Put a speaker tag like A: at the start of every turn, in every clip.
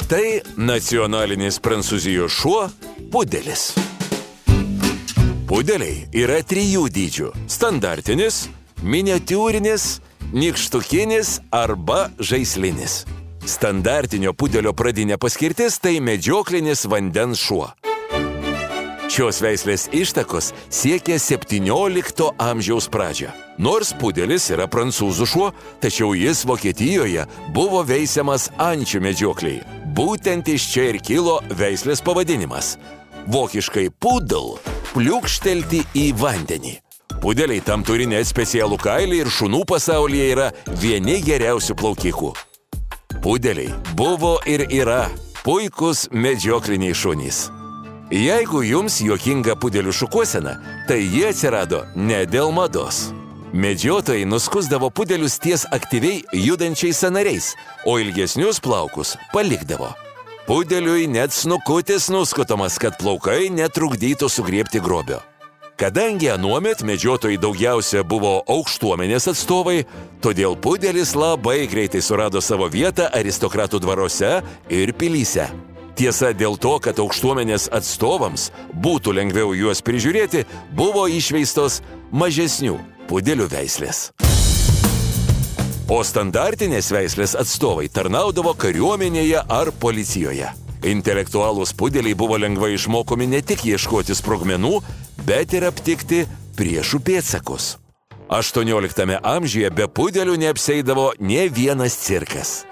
A: Tai nacionalinis Prancūzijos šuo pudelis. Pudeliai yra 3 dydžių – standartinis, miniatiūrinis, nykštukinis arba žaislinis. Standartinio pudelio pradinė paskirtis – tai medžioklinis vandens šuo. Šios veislės ištakos siekia 17 amžiaus pradžią. Nors pudelis yra prancūzų šuo, tačiau jis Vokietijoje buvo veisiamas ančių medžiokliai. Būtent iš čia ir kilo veislės pavadinimas. Vokiškai pudel – pliūkštelti į vandenį. Pudeliai tam turi net specialų kailį ir šunų pasaulyje yra vieni geriausių plaukikų. Pudeliai buvo ir yra puikus medžiokliniai šunys. Jeigu jums juokinga pudelių šukuosena, tai jie atsirado ne dėl mados. Medžiotojai nuskusdavo pudelius ties aktyviai judančiais sąnariais, o ilgesnius plaukus palikdavo. Pudeliui net snukutis nuskutomas, kad plaukai netrukdytų sugriebti grobio. Kadangi anuomet medžiotojai daugiausia buvo aukštuomenės atstovai, todėl pudelis labai greitai surado savo vietą aristokratų dvaruose ir pilyse. Tiesa, dėl to, kad aukštuomenės atstovams būtų lengviau juos prižiūrėti, buvo išveistos mažesnių pudelių veislės. O standartinės veislės atstovai tarnaudavo kariuomenėje ar policijoje. Intelektualūs pudeliai buvo lengvai išmokomi ne tik ieškoti sprogmenų, bet ir aptikti priešų pėdsakus. 18 amžiuje be pudelių neapsieidavo nė vienas cirkas.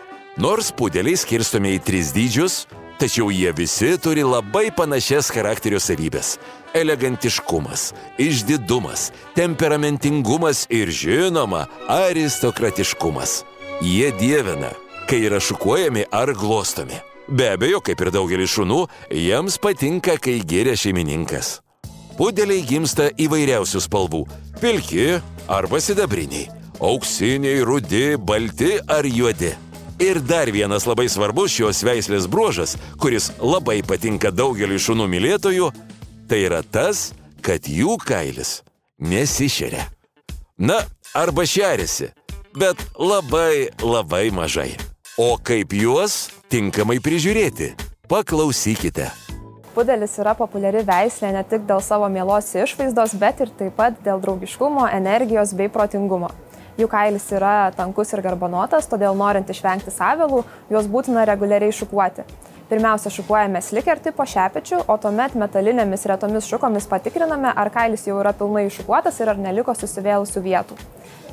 A: Nors pudeliai skirstomi į 3 dydžius, tačiau jie visi turi labai panašias charakterio savybės – elegantiškumas, išdidumas, temperamentingumas ir, žinoma, aristokratiškumas. Jie dievina, kai yra šukuojami ar glostomi. Be abejo, kaip ir daugelis šunų, jiems patinka, kai giria šeimininkas. Pudeliai gimsta įvairiausių spalvų – pilki arba sidabriniai, auksiniai, rudi, balti ar juodi. Ir dar vienas labai svarbus šios veislės bruožas, kuris labai patinka daugeliui šunų mylėtojų, tai yra tas, kad jų kailis nesišeria. Na, arba šeriasi, bet labai mažai. O kaip juos tinkamai prižiūrėti? Paklausykite.
B: Pudelis yra populiari veislė ne tik dėl savo mielos išvaizdos, bet ir taip pat dėl draugiškumo, energijos bei protingumo. Jų kailis yra tankus ir garbanotas, todėl norint išvengti sąvėlų, juos būtina reguliariai šukuoti. Pirmiausia, šukuojame slicker tipo šepečiu, o tuomet metalinėmis retomis šukomis patikriname, ar kailis jau yra pilnai iššukuotas ir ar neliko susivėlusių vietų.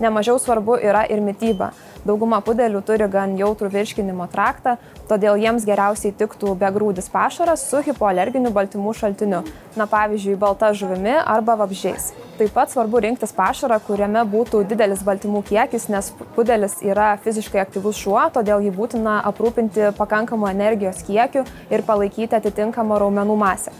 B: Nemažiau svarbu yra ir mityba. Dauguma pudelių turi gan jautrų virškinimo traktą, todėl jiems geriausiai tiktų begrūdis pašaras su hipoalerginiu baltymų šaltiniu, na pavyzdžiui, balta žuvimi arba vabzdžiais. Taip pat svarbu rinktis pašarą, kuriame būtų didelis baltymų kiekis, nes pudelis yra fiziškai aktyvus šuo, todėl jį būtina aprūpinti pakankamų energijos kiekiu ir palaikyti atitinkamą raumenų masę.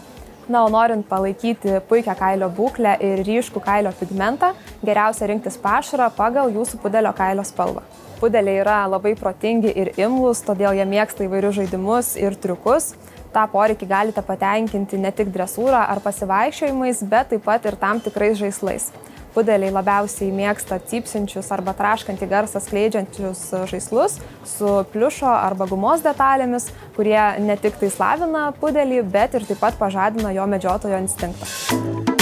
B: Na, o norint palaikyti puikią kailio būklę ir ryškų kailio pigmentą, geriausia rinktis pašarą pagal jūsų pudelio kailio spalvą. Pudeliai yra labai protingi ir imlūs, todėl jie mėgsta įvairius žaidimus ir triukus. Ta poreikį galite patenkinti ne tik dresūrą ar pasivaikščiojimais, bet taip pat ir tam tikrais žaislais. Pudeliai labiausiai mėgsta cypsinčius arba traškantį garsą skleidžiančius žaislus su pliušo arba gumos detalėmis, kurie ne tik tai lavina pudelį, bet ir taip pat pažadina jo medžiotojo instinktą.